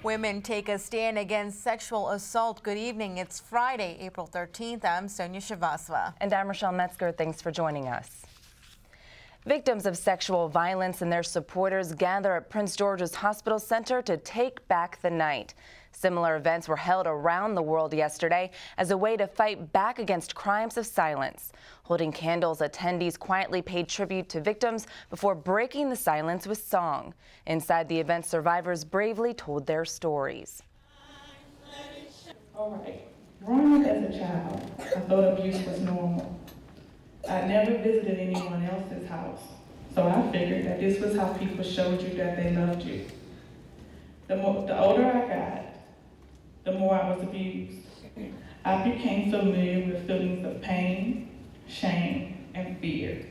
Women take a stand against sexual assault. Good evening. It's Friday, April 13th. I'm Sonia Shavasva. And I'm Rochelle Metzger. Thanks for joining us. Victims of sexual violence and their supporters gather at Prince George's Hospital Center to take back the night. Similar events were held around the world yesterday as a way to fight back against crimes of silence. Holding candles, attendees quietly paid tribute to victims before breaking the silence with song. Inside the event, survivors bravely told their stories. All right. Growing up as a child, I thought abuse was normal. I never visited anyone else's house, so I figured that this was how people showed you that they loved you. The older I got, the more I was abused. I became familiar with feelings of pain, shame, and fear.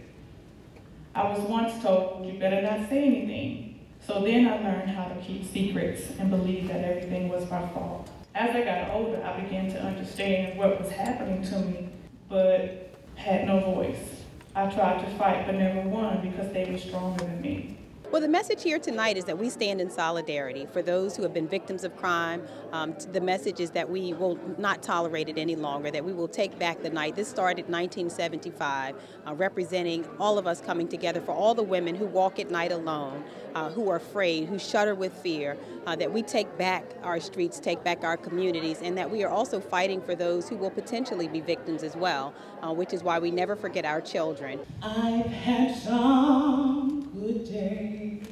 I was once told, you better not say anything. So then I learned how to keep secrets and believe that everything was my fault. As I got older, I began to understand what was happening to me, but had no voice. I tried to fight but never won because they were stronger than me. Well, the message here tonight is that we stand in solidarity for those who have been victims of crime. The message is that we will not tolerate it any longer, that we will take back the night. This started in 1975, representing all of us coming together for all the women who walk at night alone, who are afraid, who shudder with fear, that we take back our streets, take back our communities, and that we are also fighting for those who will potentially be victims as well, which is why we never forget our children. I've had some good days.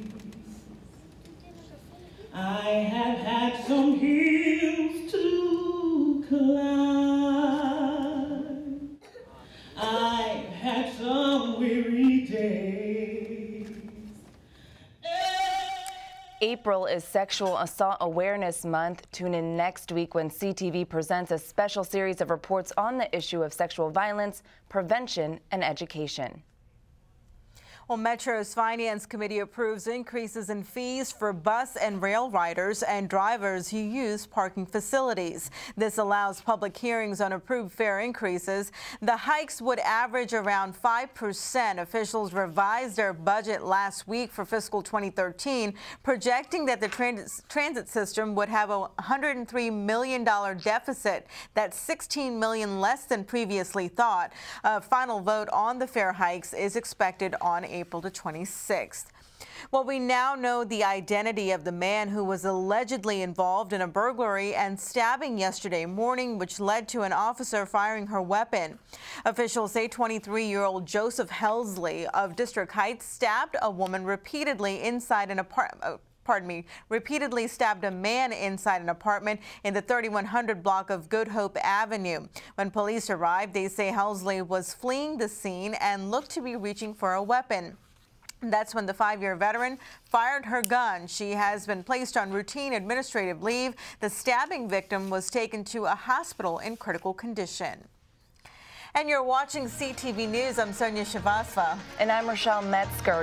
I have had some hills to climb. I've had some weary days. April is Sexual Assault Awareness Month. Tune in next week when CTV presents a special series of reports on the issue of sexual violence, prevention, and education. Well, Metro's Finance Committee approves increases in fees for bus and rail riders and drivers who use parking facilities. This allows public hearings on approved fare increases. The hikes would average around 5%. Officials revised their budget last week for fiscal 2013, projecting that the transit system would have a $103 million deficit. That's $16 million less than previously thought. A final vote on the fare hikes is expected on April the 26th. Well, we now know the identity of the man who was allegedly involved in a burglary and stabbing yesterday morning, which led to an officer firing her weapon. Officials say 23-year-old Joseph Helsley of District Heights stabbed a woman repeatedly inside an apartment. Repeatedly stabbed a man inside an apartment in the 3100 block of Good Hope Avenue. When police arrived, they say Helsley was fleeing the scene and looked to be reaching for a weapon. That's when the 5-year veteran fired her gun. She has been placed on routine administrative leave. The stabbing victim was taken to a hospital in critical condition. And you're watching CTV News. I'm Sonia Shavasva. And I'm Rochelle Metzger.